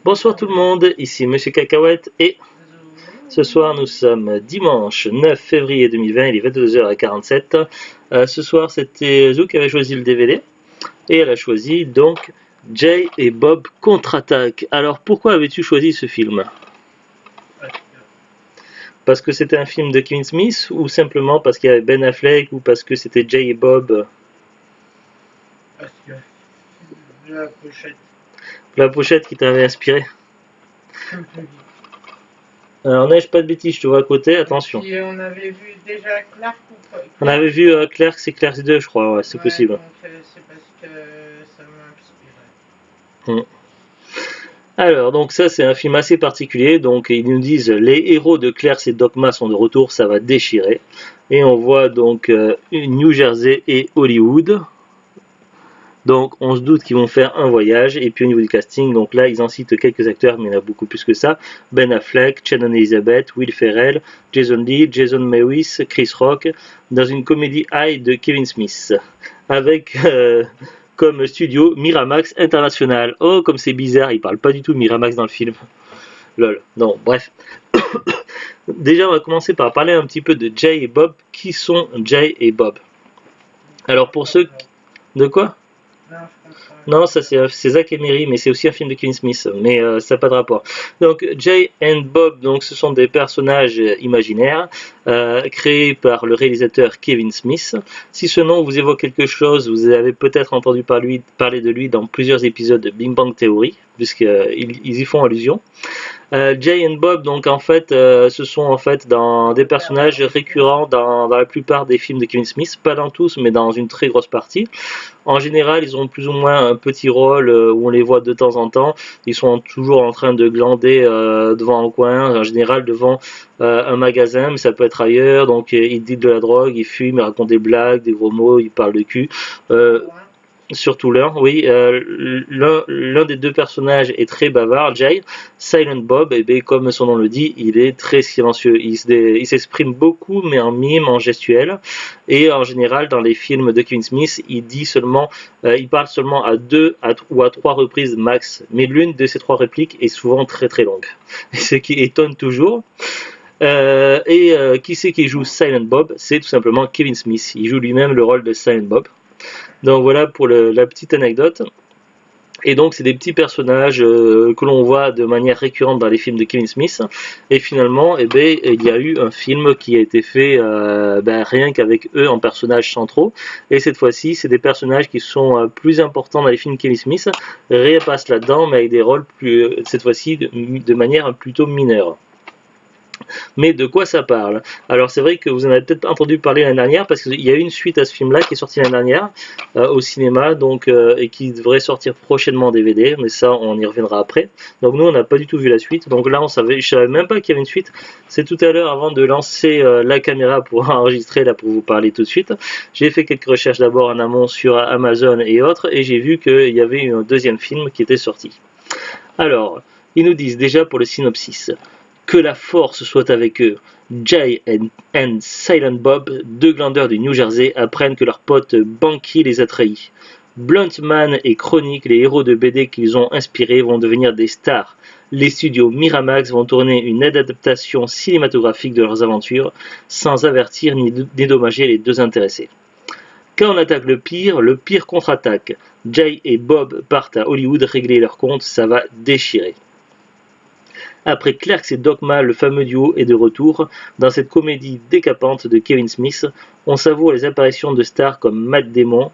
Bonsoir tout le monde, ici Monsieur Cacahuète et ce soir nous sommes dimanche 9 février 2020, il est 22h47. Ce soir c'était Zou qui avait choisi le DVD et elle a choisi donc Jay et Bob contre-attaque. Alors pourquoi avais-tu choisi ce film? Parce que c'était un film de Kevin Smith ou simplement parce qu'il y avait Ben Affleck ou parce que c'était Jay et Bob? Parce que la pochette, La pochette qui t'avait inspiré. comme tu dis. Alors n'ai-je pas de bêtises, je te vois à côté, attention. Et on avait vu déjà Clark ou pas? On avait vu Clerks et Clerks 2 je crois, ouais, c'est possible. Donc c'est parce que ça m'a inspiré. Alors, donc ça c'est un film assez particulier, donc ils nous disent les héros de Clerks et Dogma sont de retour, ça va déchirer. Et on voit donc New Jersey et Hollywood. Donc on se doute qu'ils vont faire un voyage, et puis au niveau du casting, donc là ils en citent quelques acteurs, mais il y en a beaucoup plus que ça. Ben Affleck, Shannon Elizabeth, Will Ferrell, Jason Lee, Jason Mewes, Chris Rock, dans une comédie high de Kevin Smith, avec comme studio Miramax International. Oh comme c'est bizarre, il parle pas du tout Miramax dans le film. Lol, non, bref. Déjà on va commencer par parler un petit peu de Jay et Bob. Qui sont Jay et Bob? Alors pour ceux... De quoi? Non, ça c'est Zack Emery, mais c'est aussi un film de Kevin Smith, mais ça n'a pas de rapport. Donc Jay and Bob, donc ce sont des personnages imaginaires créés par le réalisateur Kevin Smith. Si ce nom vous évoque quelque chose, vous avez peut-être entendu parler de lui dans plusieurs épisodes de Big Bang Theory, puisqu'ils y font allusion. Jay and Bob, donc en fait, ce sont en fait des personnages récurrents dans la plupart des films de Kevin Smith, pas dans tous, mais dans une très grosse partie. En général, ils ont plus ou moins un petit rôle où on les voit de temps en temps. Ils sont toujours en train de glander devant un coin, en général devant un magasin, mais ça peut être ailleurs. Donc ils disent de la drogue, ils fument, ils racontent des blagues, des gros mots, ils parlent de cul. Surtout l'un, oui. L'un des deux personnages est très bavard, Jay. Silent Bob, et bien, comme son nom le dit, il est très silencieux. Il s'exprime beaucoup, mais en mime, en gestuel. Et en général, dans les films de Kevin Smith, il parle seulement à ou à trois reprises max. Mais l'une de ces trois répliques est souvent très très longue. Ce qui étonne toujours. Qui c'est qui joue Silent Bob? C'est tout simplement Kevin Smith. Il joue lui-même le rôle de Silent Bob. Donc voilà pour la petite anecdote. Et donc c'est des petits personnages que l'on voit de manière récurrente dans les films de Kevin Smith. Et finalement, il y a eu un film qui a été fait rien qu'avec eux en personnages centraux. Et cette fois-ci, c'est des personnages qui sont plus importants dans les films de Kevin Smith, réapparaissent là-dedans, mais avec des rôles cette fois-ci de manière plutôt mineure. Mais de quoi ça parle? Alors c'est vrai que vous en avez peut-être entendu parler l'année dernière, parce qu'il y a eu une suite à ce film-là qui est sorti l'année dernière au cinéma, donc et qui devrait sortir prochainement en DVD, mais ça on y reviendra après. Donc nous on n'a pas du tout vu la suite, donc là je savais même pas qu'il y avait une suite. C'est tout à l'heure, avant de lancer la caméra pour enregistrer là pour vous parler tout de suite, j'ai fait quelques recherches d'abord en amont sur Amazon et autres, et j'ai vu qu'il y avait un deuxième film qui était sorti. Alors ils nous disent déjà pour le synopsis: que la force soit avec eux. Jay and Silent Bob, deux glandeurs du New Jersey, apprennent que leur pote Banky les a trahis. Bluntman et Chronic, les héros de BD qu'ils ont inspirés, vont devenir des stars. Les studios Miramax vont tourner une adaptation cinématographique de leurs aventures, sans avertir ni dédommager les deux intéressés. Quand on attaque le pire contre-attaque. Jay et Bob partent à Hollywood régler leur compte, ça va déchirer. Après Clerks et Dogma, le fameux duo est de retour. Dans cette comédie décapante de Kevin Smith, on savoure les apparitions de stars comme Matt Damon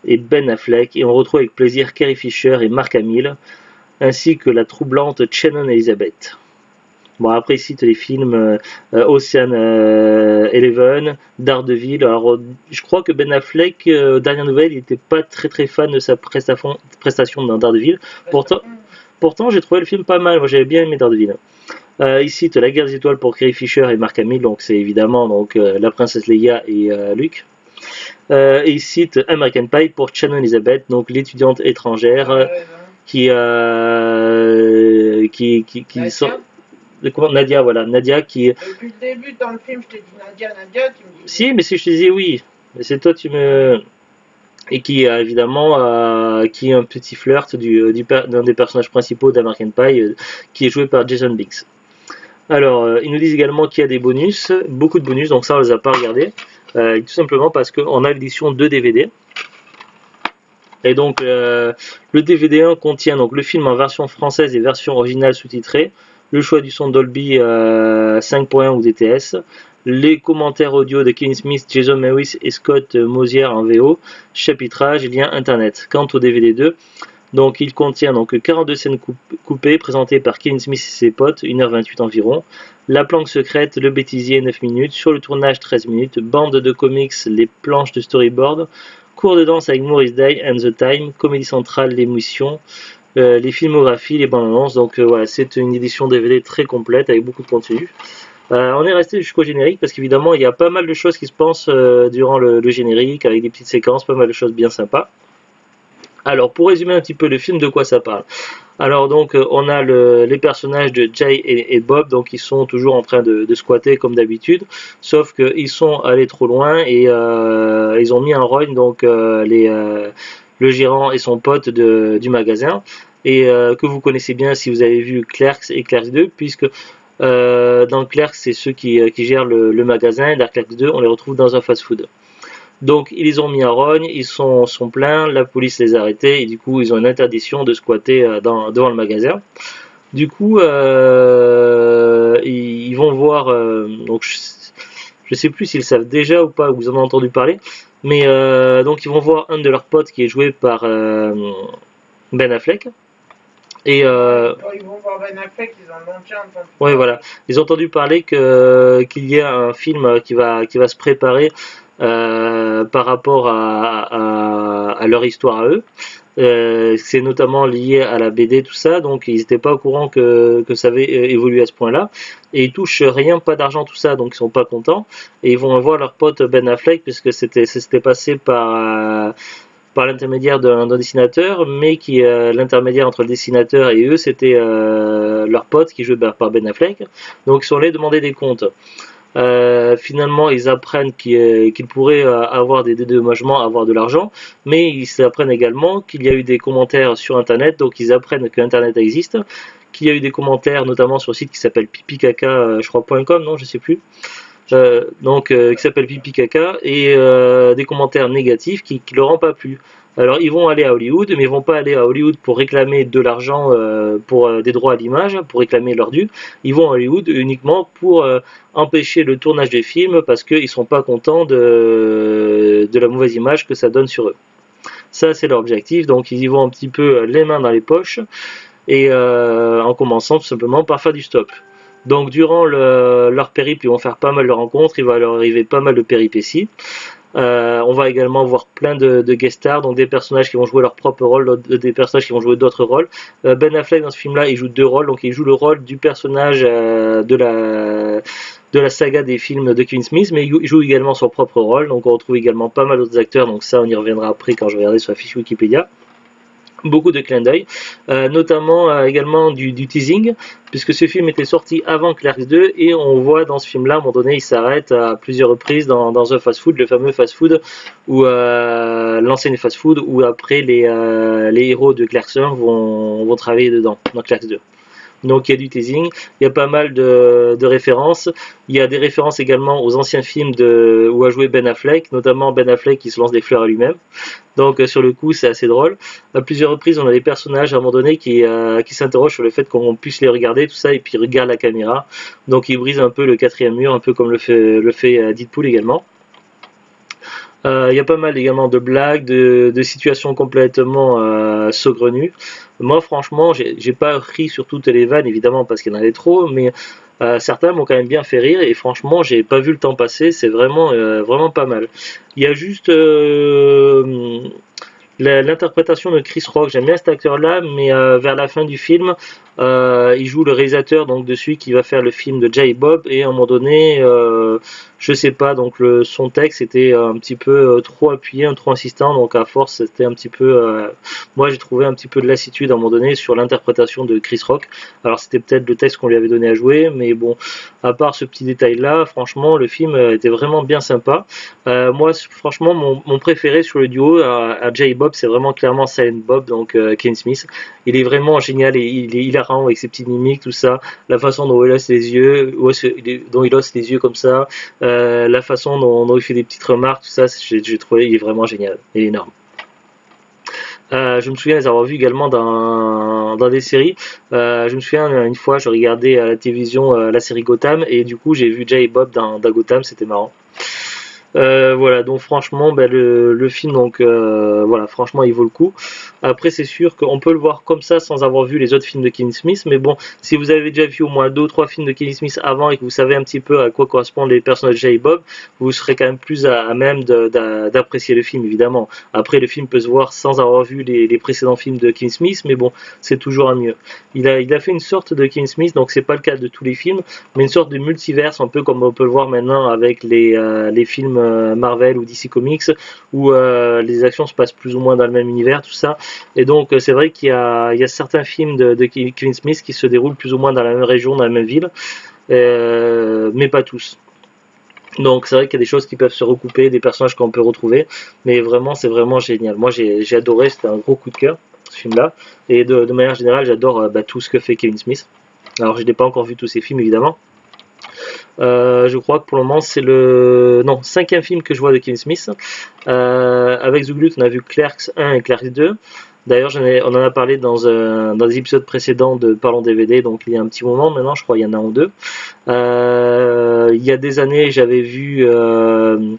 et Ben Affleck, et on retrouve avec plaisir Carrie Fisher et Mark Hamill, ainsi que la troublante Shannon Elizabeth. Bon, après, il cite les films Ocean Eleven, Daredevil. Alors, je crois que Ben Affleck, dernière nouvelle, il n'était pas très très fan de sa prestation dans Daredevil. Pourtant, j'ai trouvé le film pas mal. Moi, j'avais bien aimé Daredevil. Il cite La Guerre des Étoiles pour Carrie Fisher et Mark Hamill, donc c'est évidemment la princesse Leia et Luke. Et il cite American Pie pour Shannon Elizabeth, donc l'étudiante étrangère qui sort. Nadia, voilà, Nadia qui. Depuis le début dans le film, je t'ai dit Nadia, tu me dis. Si, mais si je te disais oui, mais c'est toi tu me. et qui évidemment qui est un petit flirt d'un des personnages principaux d'American Pie, qui est joué par Jason Biggs. Alors, ils nous disent également qu'il y a des bonus, beaucoup de bonus, donc ça on les a pas regardés, tout simplement parce qu'on a l'édition de DVD. Et donc le DVD 1 contient donc le film en version française et version originale sous-titrée, le choix du son Dolby 5.1 ou DTS, les commentaires audio de Kevin Smith, Jason Mewes et Scott Mosier en VO, chapitrage et lien internet. Quant au DVD 2, donc il contient donc 42 scènes coupées présentées par Kevin Smith et ses potes, 1h28 environ, la planque secrète, le bêtisier 9 minutes, sur le tournage 13 minutes, bande de comics, les planches de storyboard, cours de danse avec Maurice Day and the Time, comédie centrale, l'émission, les filmographies, les bandes annonces. Donc voilà, c'est une édition DVD très complète avec beaucoup de contenu. On est resté jusqu'au générique parce qu'évidemment il y a pas mal de choses qui se passent durant le générique avec des petites séquences, pas mal de choses bien sympas. Alors pour résumer un petit peu le film, de quoi ça parle? Alors donc on a les personnages de Jay et Bob, donc ils sont toujours en train de squatter comme d'habitude, sauf qu'ils sont allés trop loin et ils ont mis en rogne donc le gérant et son pote du magasin, et que vous connaissez bien si vous avez vu Clerks et Clerks 2, puisque dans Clerks c'est ceux qui gèrent le magasin, et dans Clerks 2 on les retrouve dans un fast-food. Donc ils les ont mis en rogne, ils sont pleins, la police les a arrêtés et du coup ils ont une interdiction de squatter devant le magasin. Du coup ils vont voir, donc je sais plus s'ils savent déjà ou pas, ou vous en avez entendu parler, mais donc ils vont voir un de leurs potes qui est joué par Ben Affleck. Et Quand ils vont voir Ben Affleck, ils en ont déjà entendu. ouais, voilà, ils ont entendu parler qu'il y a un film qui va se préparer par rapport à leur histoire à eux. C'est notamment lié à la BD, tout ça, donc ils n'étaient pas au courant que ça avait évolué à ce point-là, et ils touchent rien, pas d'argent, tout ça, donc ils sont pas contents, et ils vont voir leur pote Ben Affleck, puisque c'était passé par l'intermédiaire d'un dessinateur, mais qui l'intermédiaire entre le dessinateur et eux, c'était leur pote qui jouait par Ben Affleck, donc ils sont allés demander des comptes. Finalement ils apprennent qu'ils pourraient avoir des dédommagements, avoir de l'argent, mais ils apprennent également qu'il y a eu des commentaires sur internet, donc ils apprennent que internet existe, qu'il y a eu des commentaires notamment sur le site qui s'appelle pipicaca, je crois .com, non je sais plus, qui s'appelle Pipi Caca, et des commentaires négatifs qui leur ont pas plu. Alors ils vont aller à Hollywood, mais ils vont pas aller à Hollywood pour réclamer de l'argent pour des droits à l'image, pour réclamer leur dû. Ils vont à Hollywood uniquement pour empêcher le tournage des films parce qu'ils sont pas contents de la mauvaise image que ça donne sur eux. Ça c'est leur objectif, donc ils y vont un petit peu les mains dans les poches, et en commençant tout simplement par faire du stop. Donc durant leur périple, ils vont faire pas mal de rencontres, il va leur arriver pas mal de péripéties. On va également voir plein de guest stars, donc des personnages qui vont jouer leur propre rôle, des personnages qui vont jouer d'autres rôles. Ben Affleck dans ce film-là, il joue deux rôles, donc il joue le rôle du personnage de la saga des films de Kevin Smith, mais il joue également son propre rôle, donc on retrouve également pas mal d'autres acteurs, donc ça on y reviendra après quand je regarderai sur la fiche Wikipédia. Beaucoup de clins d'œil, notamment également du teasing, puisque ce film était sorti avant Clerks 2, et on voit dans ce film là, à un moment donné, il s'arrête à plusieurs reprises dans un fast-food, le fameux fast-food, où l'ancien fast-food, où après les héros de Clerks 1 vont travailler dedans, dans Clerks 2. Donc il y a du teasing, il y a pas mal de références, il y a des références également aux anciens films où a joué Ben Affleck, notamment Ben Affleck qui se lance des fleurs à lui-même. Donc sur le coup c'est assez drôle. À plusieurs reprises on a des personnages à un moment donné qui s'interrogent sur le fait qu'on puisse les regarder, tout ça, et puis ils regardent la caméra. Donc ils brisent un peu le quatrième mur, un peu comme le fait Deadpool également. Il y a pas mal également de blagues, de situations complètement saugrenues. Moi franchement j'ai pas ri sur toutes les vannes évidemment parce qu'il y en avait trop, mais certains m'ont quand même bien fait rire, et franchement j'ai pas vu le temps passer, c'est vraiment pas mal. Il y a juste l'interprétation de Chris Rock, j'aime bien cet acteur là, mais vers la fin du film Il joue le réalisateur donc de celui qui va faire le film de Jay et Bob, et à un moment donné, je sais pas, donc son texte était un petit peu trop appuyé, trop insistant, donc à force c'était un petit peu, moi j'ai trouvé un petit peu de lassitude à un moment donné sur l'interprétation de Chris Rock. Alors c'était peut-être le texte qu'on lui avait donné à jouer, mais bon, à part ce petit détail là, franchement le film était vraiment bien sympa. Moi franchement mon préféré sur le duo à Jay et Bob, c'est vraiment clairement Silent Bob, donc Kevin Smith. Il est vraiment génial et il est hilarant avec ses petites mimiques, tout ça, la façon dont il hausse les yeux, dont il hausse les yeux comme ça, la façon dont il fait des petites remarques, tout ça, j'ai trouvé, il est vraiment génial, il est énorme. Je me souviens les avoir vus également dans des séries. Je me souviens une fois, je regardais à la télévision la série Gotham, et du coup j'ai vu Jay et Bob dans Gotham, c'était marrant. Voilà, donc franchement le film, donc voilà, franchement il vaut le coup. Après c'est sûr qu'on peut le voir comme ça sans avoir vu les autres films de Kevin Smith, mais bon, si vous avez déjà vu au moins 2 ou 3 films de Kevin Smith avant et que vous savez un petit peu à quoi correspondent les personnages de Jay et Bob, vous serez quand même plus à même d'apprécier le film, évidemment. Après le film peut se voir sans avoir vu les précédents films de Kevin Smith, mais bon, c'est toujours un mieux. Il a fait une sorte de Kevin Smith, donc c'est pas le cas de tous les films, mais une sorte de multiverse, un peu comme on peut le voir maintenant avec les films Marvel ou DC Comics, où les actions se passent plus ou moins dans le même univers, tout ça. Et donc c'est vrai qu'il y a certains films de Kevin Smith qui se déroulent plus ou moins dans la même région, dans la même ville, mais pas tous. Donc c'est vrai qu'il y a des choses qui peuvent se recouper, des personnages qu'on peut retrouver, mais vraiment c'est vraiment génial. Moi j'ai adoré, c'était un gros coup de cœur ce film là, et de manière générale j'adore tout ce que fait Kevin Smith. Alors je n'ai pas encore vu tous ses films évidemment. Je crois que pour le moment c'est le 5e film que je vois de Kevin Smith. Avec The Glut on a vu Clerks 1 et Clerks 2. D'ailleurs on en a parlé dans des épisodes précédents de Parlons DVD, donc il y a un petit moment maintenant, je crois il y en a un ou deux. Il y a des années j'avais vu de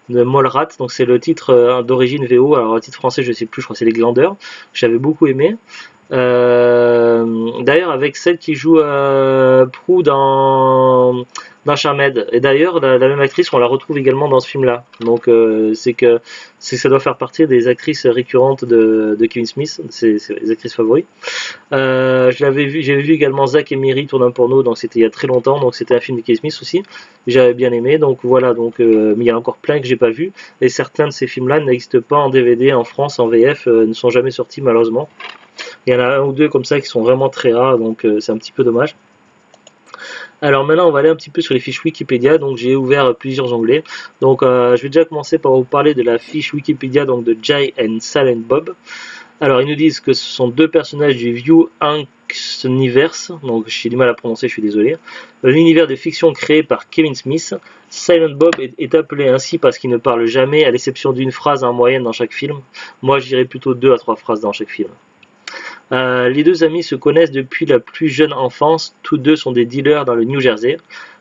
Mallrats, donc c'est le titre d'origine VO, alors le titre français je sais plus, je crois que c'est Les Glandeurs, j'avais beaucoup aimé. D'ailleurs avec celle qui joue Prue dans Charmed, et d'ailleurs la même actrice on la retrouve également dans ce film là, donc c'est que ça doit faire partie des actrices récurrentes de Kevin Smith, c'est les actrices favoris. J'avais vu également Zack et Miri tourner un porno, donc c'était il y a très longtemps, donc c'était un film de Kevin Smith aussi, j'avais bien aimé, donc voilà, donc mais il y a encore plein que j'ai pas vu, et certains de ces films là n'existent pas en DVD en France, en VF, ne sont jamais sortis malheureusement. Il y en a un ou deux comme ça qui sont vraiment très rares, donc c'est un petit peu dommage. Alors maintenant on va aller un petit peu sur les fiches Wikipédia, donc j'ai ouvert plusieurs onglets. Donc je vais déjà commencer par vous parler de la fiche Wikipédia donc de Jay and Silent Bob. Alors ils nous disent que ce sont deux personnages du View Universe, donc j'ai du mal à prononcer, je suis désolé. L'univers de fiction créé par Kevin Smith. Silent Bob est appelé ainsi parce qu'il ne parle jamais, à l'exception d'une phrase en moyenne dans chaque film. Moi je dirais plutôt 2 à 3 phrases dans chaque film. Les deux amis se connaissent depuis la plus jeune enfance, tous deux sont des dealers dans le New Jersey,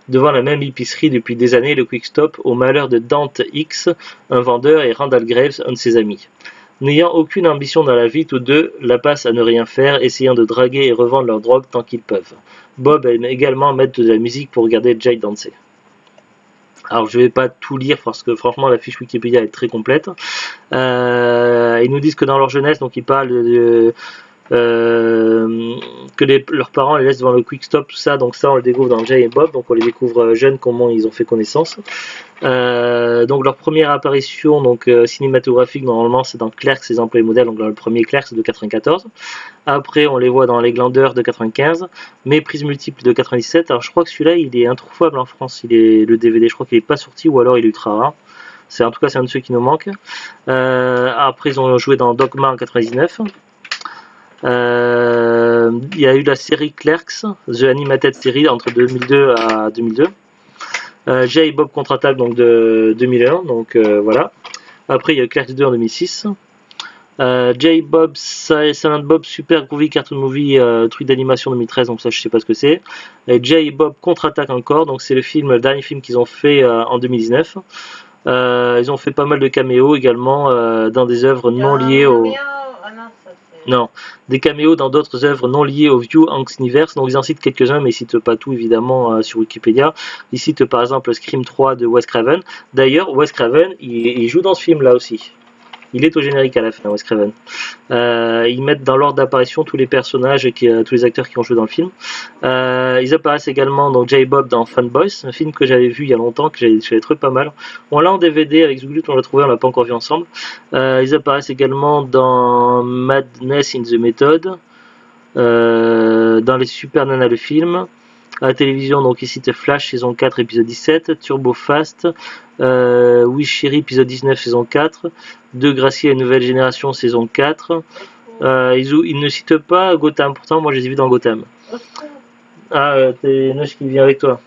devant la même épicerie depuis des années, le Quick Stop, au malheur de Dante X, un vendeur, et Randall Graves, un de ses amis. N'ayant aucune ambition dans la vie, tous deux la passent à ne rien faire, essayant de draguer et revendre leur drogue tant qu'ils peuvent. Bob aime également mettre de la musique pour regarder Jay danser. Alors je vais pas tout lire parce que franchement la fiche Wikipédia est très complète. Ils nous disent que dans leur jeunesse, donc ils parlent que leurs parents les laissent devant le Quick Stop, tout ça, donc ça on le découvre dans Jay et Bob, donc on les découvre jeunes, comment ils ont fait connaissance. Donc leur première apparition donc cinématographique normalement c'est dans Clerks, les employés modèles, donc dans le premier Clerks de 94. Après on les voit dans Les Glandeurs de 95, Méprise multiple de 97. Alors je crois que celui-là il est introuvable en France, le DVD je crois qu'il n'est pas sorti, ou alors il est ultra rare. En tout cas c'est un de ceux qui nous manque. Après ils ont joué dans Dogma en 99. Il y a eu la série Clerks, The Animated Series, entre 2002 à 2002. Jay et Bob contre-attaque donc de 2001, donc voilà. Après il y a eu Clerks 2 en 2006. Jay Bob, Silent Bob Super Groovy Cartoon Movie, truc d'animation 2013, donc ça je sais pas ce que c'est. Et Jay et Bob contre-attaque encore, donc c'est le dernier film qu'ils ont fait en 2019. Ils ont fait pas mal de caméos également dans des œuvres non liées au... Non, des caméos dans d'autres œuvres non liées au View Universe, donc ils en citent quelques-uns mais ils citent pas tout évidemment sur Wikipédia. Ils citent par exemple Scream 3 de Wes Craven. D'ailleurs Wes Craven il joue dans ce film là aussi. Il est au générique à la fin, Wes Craven. Ils mettent dans l'ordre d'apparition tous les personnages et tous les acteurs qui ont joué dans le film. Ils apparaissent également dans J-Bob dans Fanboys, un film que j'avais vu il y a longtemps, que j'avais trouvé pas mal. On l'a en DVD avec Zuglut, on l'a trouvé, on l'a pas encore vu ensemble. Ils apparaissent également dans Madness in the Method, dans les Super Nana le film. À la télévision, donc ici Flash saison 4 épisode 17, Turbo Fast, Oui Chérie épisode 19 saison 4, De Gracie et Nouvelle Génération saison 4. Ils ne citent pas Gotham, pourtant moi je les ai vus dans Gotham. Ah, t'es Noche qui vient avec toi.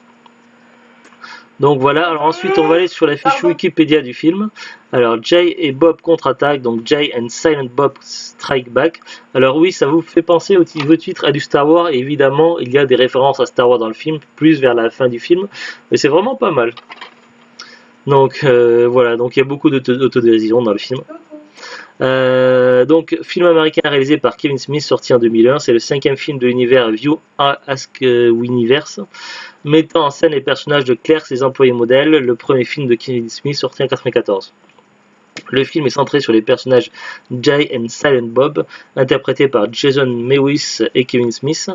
Donc voilà, alors ensuite on va aller sur la fiche Wikipédia du film. Alors Jay et Bob contre-attaque, donc Jay and Silent Bob Strike Back. Alors oui, ça vous fait penser au titre à du Star Wars, et évidemment il y a des références à Star Wars dans le film, plus vers la fin du film, mais c'est vraiment pas mal. Donc voilà, donc il y a beaucoup d'autodérision dans le film. Donc film américain réalisé par Kevin Smith, sorti en 2001, c'est le 5e film de l'univers View Ask Winiverse, mettant en scène les personnages de Clerks, les employés modèles, le premier film de Kevin Smith sorti en 1994. Le film est centré sur les personnages Jay et Silent Bob, interprétés par Jason Mewis et Kevin Smith,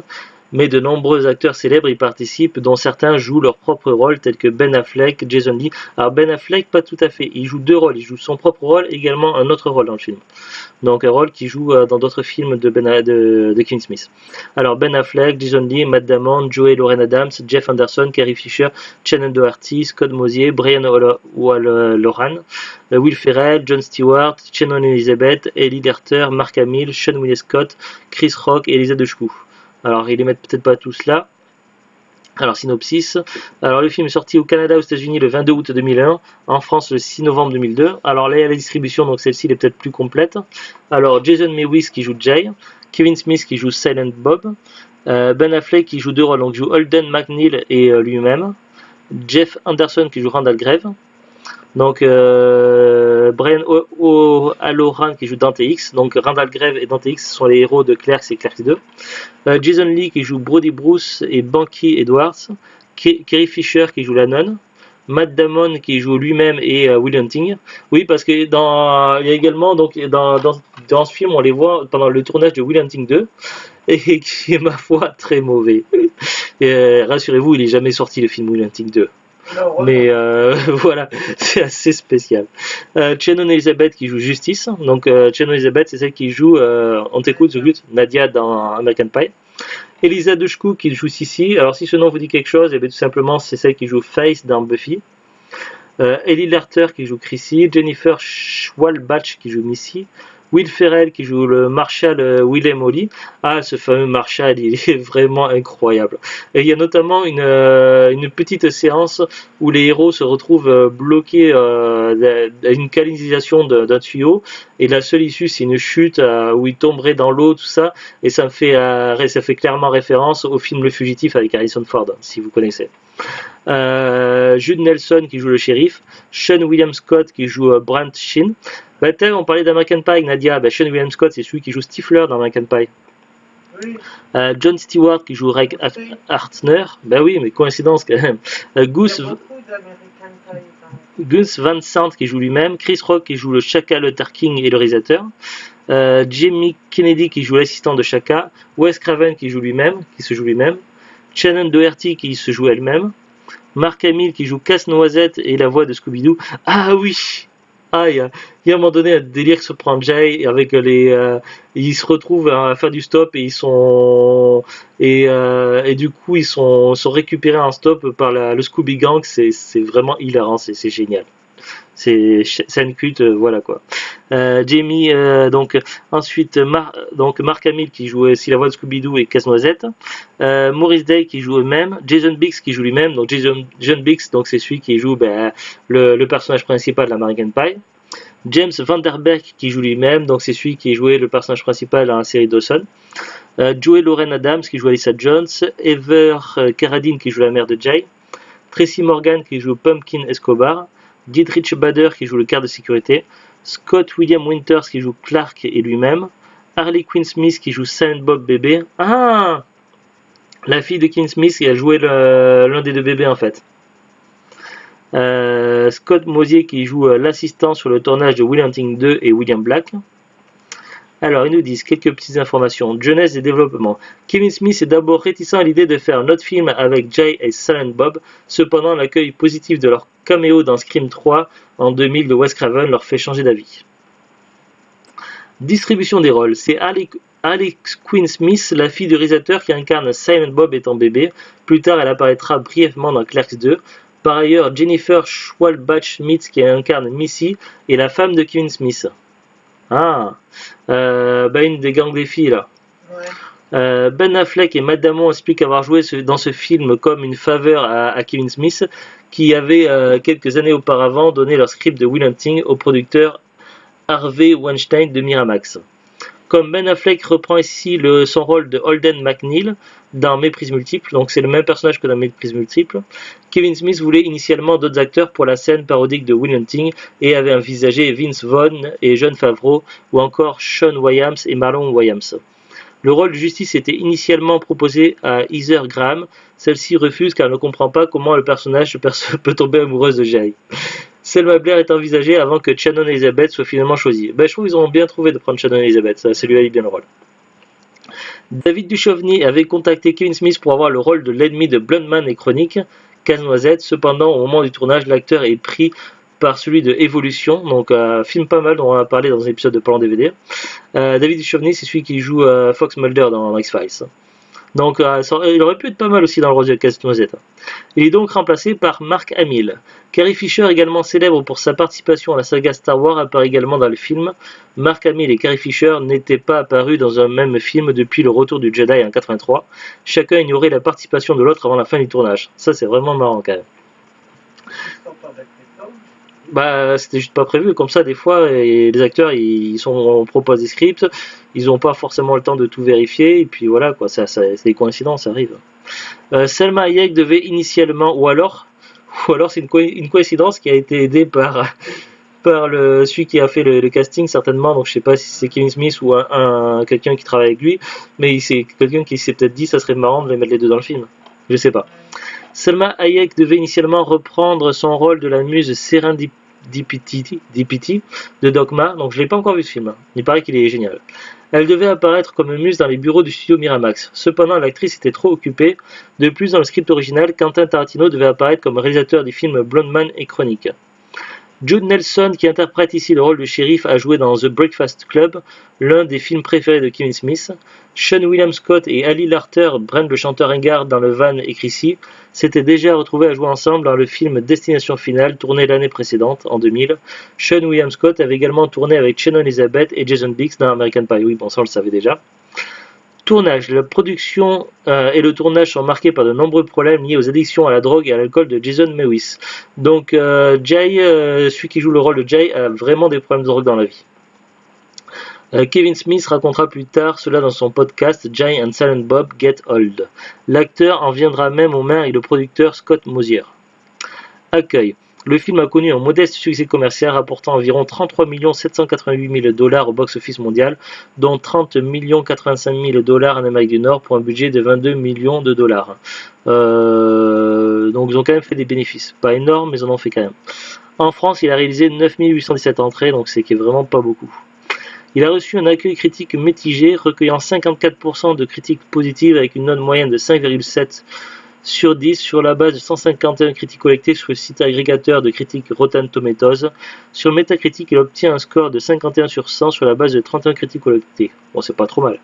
mais de nombreux acteurs célèbres y participent, dont certains jouent leur propre rôle, tels que Ben Affleck, Jason Lee. Alors Ben Affleck, pas tout à fait, il joue deux rôles, il joue son propre rôle et également un autre rôle dans le film. Donc un rôle qu'il joue dans d'autres films de Kevin Smith. Alors Ben Affleck, Jason Lee, Matt Damon, Joey Lauren Adams, Jeff Anderson, Carrie Fisher, Shannon Doherty, Scott Mosier, Brian O'Halloran, Will Ferrell, Jon Stewart, Shannon Elizabeth, Ellie Derter, Mark Hamill, Sean William Scott, Chris Rock et Elisa Dushku. Alors ils les mettent peut-être pas tous là. Alors synopsis. Alors le film est sorti au Canada, aux États-Unis le 22 août 2001, en France le 6 novembre 2002. Alors là il y a la distribution, donc celle-ci est peut-être plus complète. Alors Jason Mewis qui joue Jay, Kevin Smith qui joue Silent Bob, Ben Affleck qui joue deux rôles, donc joue Holden McNeil et lui-même, Jeff Anderson qui joue Randall Grave. Donc Brian O'Halloran qui joue Dante X, donc Randall Grave et Dante X sont les héros de Clerks et Clerks 2. Jason Lee qui joue Brody Bruce et Banky Edwards, Carrie Fisher qui joue la nonne, Matt Damon qui joue lui-même et Will Hunting. Oui, parce que il y a également donc dans ce film on les voit pendant le tournage de Will Hunting 2 et qui est ma foi très mauvais. Rassurez-vous, il n'est jamais sorti le film Will Hunting 2. Mais voilà, c'est assez spécial. Shannon Elizabeth qui joue Justice. Donc Shannon Elizabeth, c'est celle qui joue, on t'écoute, Nadia dans American Pie. Elisa Dushku qui joue Sissy. Alors si ce nom vous dit quelque chose, et bien tout simplement c'est celle qui joue Faith dans Buffy. Ellie Larter qui joue Chrissy. Jennifer Schwalbach qui joue Missy. Will Ferrell qui joue le Marshall Willem Holly. Ah, ce fameux Marshall, il est vraiment incroyable. Et il y a notamment une petite séance où les héros se retrouvent bloqués à une canalisation d'un tuyau. Et la seule issue, c'est une chute où ils tomberaient dans l'eau, tout ça. Et ça fait clairement référence au film Le Fugitif avec Harrison Ford, si vous connaissez. Jude Nelson qui joue le shérif, Sean William Scott qui joue Brent Sheen. On parlait d'American Pie, Nadia. Sean William Scott, c'est celui qui joue Stifler dans American Pie. Oui. John Stewart qui joue Reg Hartner. Oui, mais coïncidence quand même. Gus Van Sant qui joue lui-même. Chris Rock qui joue le Chaka Luther King et le réalisateur. Jamie Kennedy qui joue l'assistant de Chaka. Wes Craven qui joue lui-même, qui se joue lui-même. Shannon Doherty qui se joue elle-même. Mark Hamill qui joue Casse-Noisette et la voix de Scooby-Doo. Ah oui! Ah, il y a à un moment donné un délire qui se prend Jay avec ils se retrouvent à faire du stop et ils sont et du coup ils sont récupérés en stop par le Scooby Gang. C'est vraiment hilarant, c'est génial. C'est scène culte, voilà quoi. Jamie, donc ensuite Mark Hamill qui joue aussi la voix de Scooby-Doo et Casse-Noisette. Maurice Day qui joue eux-mêmes. Jason Biggs qui joue lui-même. Donc Jason Biggs, donc c'est celui qui joue le personnage principal d'American Pie. James Vanderbeek qui joue lui-même, donc c'est celui qui jouait le personnage principal dans la série Dawson. Joey Lauren Adams qui joue Alyssa Jones. Ever Carradine qui joue la mère de Jay. Tracy Morgan qui joue Pumpkin Escobar. Dietrich Bader qui joue le quart de sécurité, Scott William Winters qui joue Clark et lui-même, Harley Quinn Smith qui joue Silent Bob bébé. Ah, la fille de Quinn Smith qui a joué l'un des deux bébés en fait. Scott Mosier qui joue l'assistant sur le tournage de Will Hunting 2 et William Black. Alors, ils nous disent quelques petites informations. Jeunesse et développement. Kevin Smith est d'abord réticent à l'idée de faire un autre film avec Jay et Silent Bob. Cependant, l'accueil positif de leur caméo dans Scream 3 en 2000 de Wes Craven leur fait changer d'avis. Distribution des rôles. C'est Alex Quinn Smith, la fille du réalisateur qui incarne Silent Bob étant bébé. Plus tard, elle apparaîtra brièvement dans Clerks 2. Par ailleurs, Jennifer Schwalbach-Smith qui incarne Missy est la femme de Kevin Smith. Ah, une des gangs des filles là. Ouais. Ben Affleck et Matt Damon expliquent avoir joué dans ce film comme une faveur à Kevin Smith, qui avait quelques années auparavant donné leur script de Will Hunting au producteur Harvey Weinstein de Miramax. Comme Ben Affleck reprend ici son rôle de Holden McNeil dans Méprise multiple, donc c'est le même personnage que dans Méprise multiple, Kevin Smith voulait initialement d'autres acteurs pour la scène parodique de Will Hunting et avait envisagé Vince Vaughn et Jon Favreau ou encore Sean Williams et Marlon Wayans. Le rôle de Justice était initialement proposé à Heather Graham, celle-ci refuse car elle ne comprend pas comment le personnage peut tomber amoureuse de Jay. Selma Blair est envisagée avant que Shannon Elizabeth soit finalement choisie. Je trouve qu'ils ont bien trouvé de prendre Shannon Elizabeth, ça lui allie bien le rôle. David Duchovny avait contacté Kevin Smith pour avoir le rôle de l'ennemi de Blondman et Chronique, Casse-Noisette. Cependant, au moment du tournage, l'acteur est pris par celui de Evolution, donc film pas mal dont on a parlé dans un épisode de Plan DVD. David Duchovny, c'est celui qui joue Fox Mulder dans X-Files. Donc il aurait pu être pas mal aussi dans le rôle de Casse-Noisette. Il est donc remplacé par Mark Hamill. Carrie Fisher, également célèbre pour sa participation à la saga Star Wars, apparaît également dans le film. Mark Hamill et Carrie Fisher n'étaient pas apparus dans un même film depuis le retour du Jedi en 83. Chacun ignorait la participation de l'autre avant la fin du tournage. Ça c'est vraiment marrant quand même. C'était juste pas prévu. Comme ça, des fois, les acteurs, on propose des scripts, ils n'ont pas forcément le temps de tout vérifier, et puis voilà, quoi. C'est des coïncidences, ça arrive. Selma Hayek devait initialement, ou alors c'est une coïncidence qui a été aidée par celui qui a fait le casting certainement. Donc je sais pas si c'est Kevin Smith ou quelqu'un qui travaille avec lui, mais c'est quelqu'un qui s'est peut-être dit ça serait marrant de les mettre les deux dans le film. Je sais pas. Selma Hayek devait initialement reprendre son rôle de la muse Serendipity de Dogma, donc je l'ai pas encore vu ce film, il paraît qu'il est génial. Elle devait apparaître comme muse dans les bureaux du studio Miramax. Cependant, l'actrice était trop occupée. De plus, dans le script original, Quentin Tarantino devait apparaître comme réalisateur des films Blondman et Chronique. Jude Nelson, qui interprète ici le rôle du shérif, a joué dans The Breakfast Club, l'un des films préférés de Kevin Smith. Sean William Scott et Ali Larter, Brent le chanteur ringard dans le van et Chrissy, s'étaient déjà retrouvés à jouer ensemble dans le film Destination Finale, tourné l'année précédente, en 2000. Sean William Scott avait également tourné avec Shannon Elizabeth et Jason Biggs dans American Pie. Oui, bon, ça on le savait déjà. Tournage. La production et le tournage sont marqués par de nombreux problèmes liés aux addictions à la drogue et à l'alcool de Jason Mewis. Donc Jay, celui qui joue le rôle de Jay, a vraiment des problèmes de drogue dans la vie. Kevin Smith racontera plus tard cela dans son podcast Jay and Silent Bob Get Old. L'acteur en viendra même aux mains avec le producteur Scott Mosier. Accueil. Le film a connu un modeste succès commercial rapportant environ 33 788 000 $ au box-office mondial, dont 30 085 000 $ en Amérique du Nord pour un budget de 22 millions de dollars. Donc ils ont quand même fait des bénéfices. Pas énormes, mais ils en ont fait quand même. En France, il a réalisé 9 817 entrées, donc c'est vraiment pas beaucoup. Il a reçu un accueil critique mitigé, recueillant 54% de critiques positives avec une note moyenne de 5,7 sur 10 sur la base de 151 critiques collectées sur le site agrégateur de critiques Rotten Tomatoes. Sur Metacritic, il obtient un score de 51 sur 100 sur la base de 31 critiques collectées. Bon, c'est pas trop mal.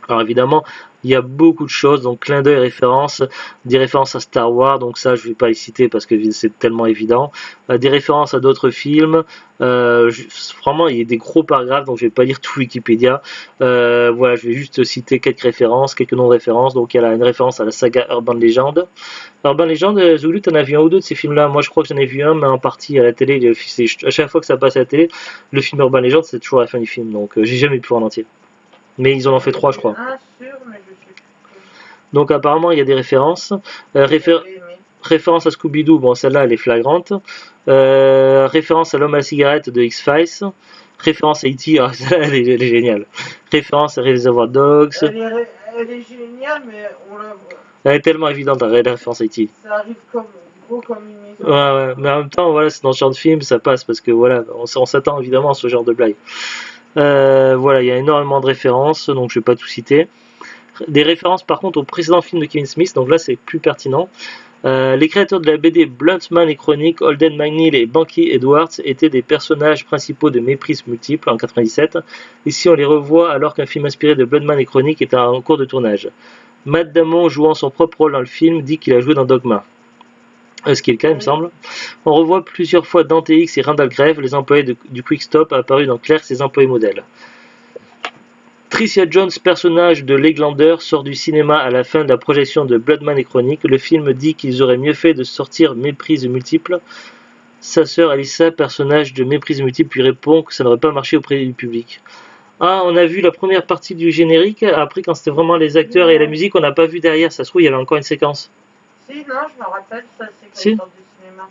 Alors évidemment, il y a beaucoup de choses, donc clin d'œil références, des références à Star Wars, donc ça je ne vais pas les citer parce que c'est tellement évident, des références à d'autres films, vraiment il y a des gros paragraphes, donc je ne vais pas lire tout Wikipédia, voilà, je vais juste citer quelques références, quelques noms de références. Donc il y a une référence à la saga Urban Legend. Urban Legend, Zulu, t'en as vu un ou deux de ces films-là? Moi je crois que j'en ai vu un, mais en partie à la télé, à chaque fois que ça passe à la télé, le film Urban Legend c'est toujours la fin du film, donc j'ai jamais pu voir en entier. Mais ils en ont fait 3 je crois. Donc apparemment il y a des références. Référence à Scooby-Doo, bon celle-là elle est flagrante. Référence à l'homme à la cigarette de X-Files. Référence à E.T., ah, elle est géniale. Référence à Reservoir Dogs. Elle est géniale, mais on la voit. Elle est tellement évidente, la référence à E.T. Ça arrive comme gros comme une maison. Ouais, mais en même temps, voilà, c'est dans ce genre de film, ça passe parce que voilà, on s'attend évidemment à ce genre de blague. Voilà, il y a énormément de références, donc je vais pas tout citer. Des références par contre au précédent film de Kevin Smith, donc là c'est plus pertinent. Les créateurs de la BD Bluntman et Chronique, Holden McNeil et Banky Edwards étaient des personnages principaux de Méprises Multiples en 97. Ici on les revoit alors qu'un film inspiré de Bluntman et Chronique est en cours de tournage. Matt Damon, jouant son propre rôle dans le film, dit qu'il a joué dans Dogma. Ce qui est le cas, il me semble. On revoit plusieurs fois Dante X et Randall Grave, les employés du Quick Stop, apparus dans Clerks et ses employés modèles. Tricia Jones, personnage de Leglander, sort du cinéma à la fin de la projection de Bloodman et Chronique. Le film dit qu'ils auraient mieux fait de sortir Méprises Multiples. Sa sœur Alyssa, personnage de Méprises Multiples, lui répond que ça n'aurait pas marché auprès du public. Ah, on a vu la première partie du générique. Après, quand c'était vraiment les acteurs et la musique, on n'a pas vu derrière. Ça se trouve, il y avait encore une séquence. Si, non, je me rappelle, ça c'est quand Si. ils sortent du cinéma.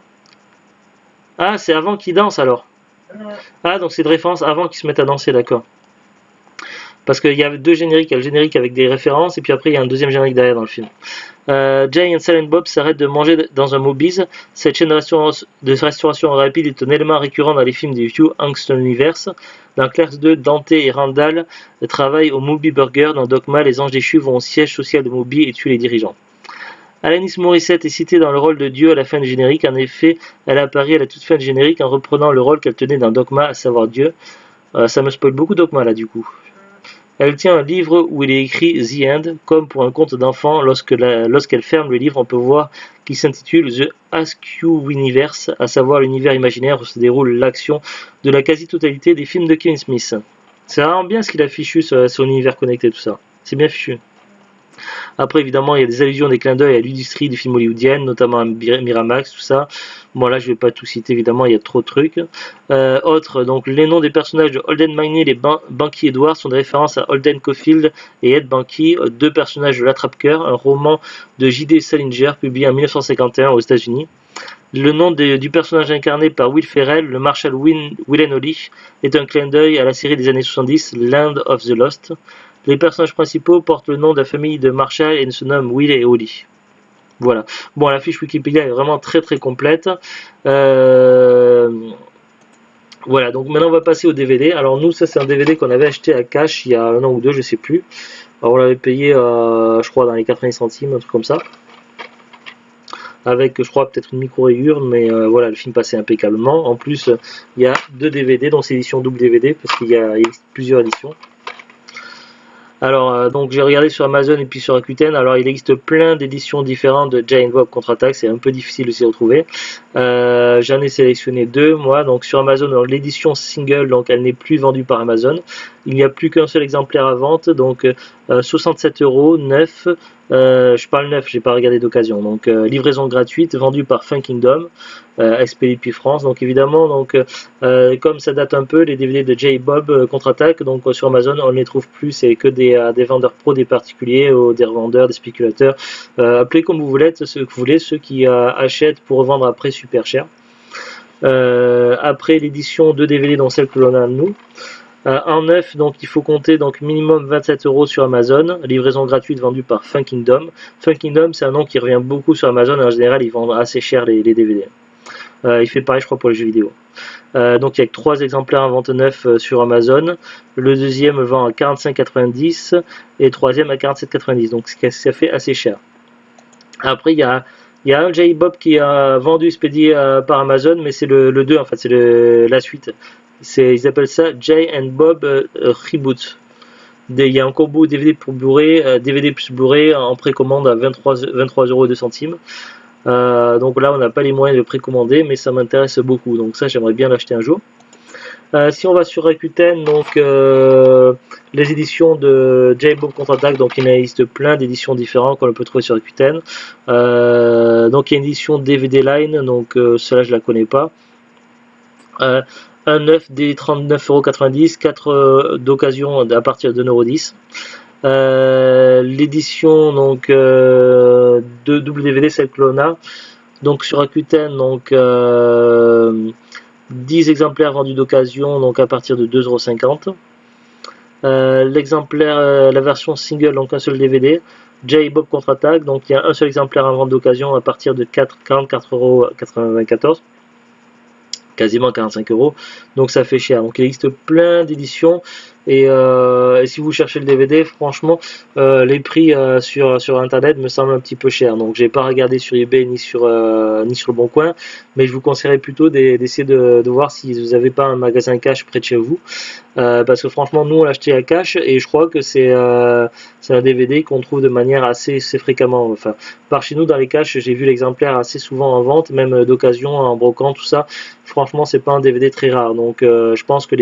Ah, c'est avant qu'ils dansent alors. Ah, donc c'est de référence avant qu'ils se mettent à danser, d'accord. Parce qu'il y a deux génériques, il y a le générique avec des références, et puis après il y a un deuxième générique derrière dans le film. Jay et Silent Bob s'arrêtent de manger dans un Moby's. Cette chaîne de restauration rapide est un élément récurrent dans les films du Hugh Angston Universe. Dans Clerks 2, Dante et Randall travaillent au Moby Burger. Dans Dogma, les anges déchus vont au siège social de Moby et tuent les dirigeants. Alanis Morissette est citée dans le rôle de Dieu à la fin du générique. En effet, elle apparaît à la toute fin du générique en reprenant le rôle qu'elle tenait dans Dogma, à savoir Dieu. Ça me spoil beaucoup Dogma là du coup. Elle tient un livre où il est écrit The End, comme pour un conte d'enfant. Lorsqu'elle ferme le livre, on peut voir qu'il s'intitule The Askew Universe, à savoir l'univers imaginaire où se déroule l'action de la quasi-totalité des films de Kevin Smith. C'est vraiment bien ce qu'il a fichu sur son univers connecté, tout ça. C'est bien fichu. Après, évidemment, il y a des allusions, des clins d'œil à l'industrie des films hollywoodiennes, notamment à Miramax, tout ça. Bon, là, je ne vais pas tout citer, évidemment, il y a trop de trucs. Donc, les noms des personnages de Holden McNeil et Banky Edwards sont des références à Holden Caulfield et Ed Banky, deux personnages de L'Attrape-Cœur, un roman de J.D. Salinger, publié en 1951 aux États-Unis. Le nom du personnage incarné par Will Ferrell, le Marshal Willen Holly, est un clin d'œil à la série des années 70, Land of the Lost. Les personnages principaux portent le nom de la famille de Marshall et se nomment Will et Holly. Voilà. Bon, la fiche Wikipédia est vraiment très très complète. Voilà, donc maintenant on va passer au DVD. Alors nous, ça c'est un DVD qu'on avait acheté à cash il y a un an ou deux, je sais plus. Alors on l'avait payé, je crois, dans les 80 centimes, un truc comme ça. Avec, je crois, peut-être une micro-rayure, mais voilà, le film passait impeccablement. En plus, il y a deux DVD, donc c'est édition double DVD, parce qu'il y a plusieurs éditions. Alors, donc j'ai regardé sur Amazon et puis sur Rakuten. Alors, il existe plein d'éditions différentes de Jay and Bob Contre-Attaque. C'est un peu difficile de s'y retrouver. J'en ai sélectionné deux, moi. Donc, sur Amazon, l'édition single, donc elle n'est plus vendue par Amazon. Il n'y a plus qu'un seul exemplaire à vente. Donc, 67 €, neuf. Je parle neuf, j'ai pas regardé d'occasion. Donc, livraison gratuite, vendue par Fun Kingdom, expédié depuis France. Donc, évidemment, donc, comme ça date un peu, les DVD de Jay Bob Contre-Attaque, donc sur Amazon, on ne les trouve plus. C'est que des vendeurs pro, des particuliers, des revendeurs, des spéculateurs. Appelez comme vous voulez, ceux qui achètent pour revendre après super cher. Après l'édition de DVD, donc celle que l'on a nous. En neuf, donc il faut compter donc minimum 27 € sur Amazon, livraison gratuite vendue par Fun Kingdom. Fun Kingdom, c'est un nom qui revient beaucoup sur Amazon, en général ils vendent assez cher les DVD. Il fait pareil je crois pour les jeux vidéo. Donc il y a que 3 exemplaires en vente neuf sur Amazon. Le deuxième vend à 45,90 € et le troisième à 47,90 €, donc ça fait assez cher. Après il y a un Jay Bob qui a vendu expédié par Amazon, mais c'est le 2 en fait, c'est la suite. Ils appellent ça Jay and Bob Reboot. Il y a un combo DVD pour Blu-ray, DVD plus Blu-ray en précommande à 23,02 €. Donc là, on n'a pas les moyens de précommander, mais ça m'intéresse beaucoup. Donc ça, j'aimerais bien l'acheter un jour. Si on va sur Rakuten, donc les éditions de Jay Bob Contre-Attaque, donc il existe plein d'éditions différentes qu'on peut trouver sur Rakuten. Donc il y a une édition DVD Line, donc celle-là je la connais pas. Un neuf des 39,90 €, 4 d'occasion à partir de 1,10 €. L'édition donc de double DVD, celle que l'on a. Donc sur Rakuten, donc 10 exemplaires vendus d'occasion, donc à partir de 2,50 €. L'exemplaire, la version single, donc un seul DVD. Jay et Bob contre-attaque, donc il y a un seul exemplaire en vente d'occasion à partir de 44,94 €, quasiment 45 €, donc ça fait cher. Donc il existe plein d'éditions, et si vous cherchez le DVD, franchement, les prix sur internet me semblent un petit peu chers. Donc j'ai pas regardé sur eBay ni sur le Bon Coin, mais je vous conseillerais plutôt d'essayer de voir si vous n'avez pas un magasin cash près de chez vous. Parce que franchement, nous on l'a acheté à cash, et je crois que c'est un DVD qu'on trouve de manière assez fréquemment. Enfin, par chez nous dans les caches, j'ai vu l'exemplaire assez souvent en vente, même d'occasion, en brocante, tout ça. Franchement, c'est pas un DVD très rare. Donc je pense que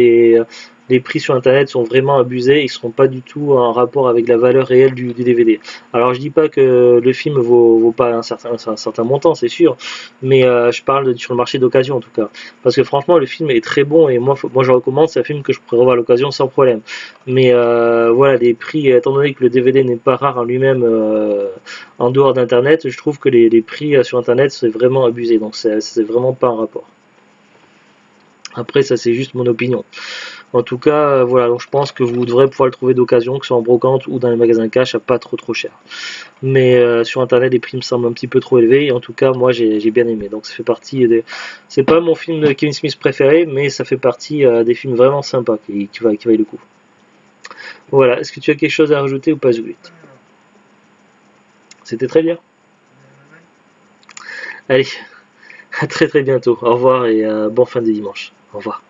les prix sur internet sont vraiment abusés, ils ne seront pas du tout en rapport avec la valeur réelle du DVD. Alors je dis pas que le film vaut pas un certain montant, c'est sûr, mais je parle sur le marché d'occasion en tout cas. Parce que franchement, le film est très bon, et moi je recommande, c'est un film que je pourrais revoir à l'occasion sans problème. Mais voilà, les prix, étant donné que le DVD n'est pas rare en lui-même en dehors d'internet, je trouve que les prix sur internet c'est vraiment abusé, donc c'est vraiment pas un rapport. Après, ça c'est juste mon opinion. En tout cas, voilà, donc je pense que vous devrez pouvoir le trouver d'occasion, que ce soit en brocante ou dans les magasins cash, à pas trop cher. Mais sur internet, les prix me semblent un petit peu trop élevés, et en tout cas, moi j'ai bien aimé. Donc ça fait partie des. C'est pas mon film de Kevin Smith préféré, mais ça fait partie des films vraiment sympas qui valent le coup. Voilà, est-ce que tu as quelque chose à rajouter ou pas, Juliette? C'était très bien. Allez, à très très bientôt. Au revoir, et bon fin de dimanche. Au revoir.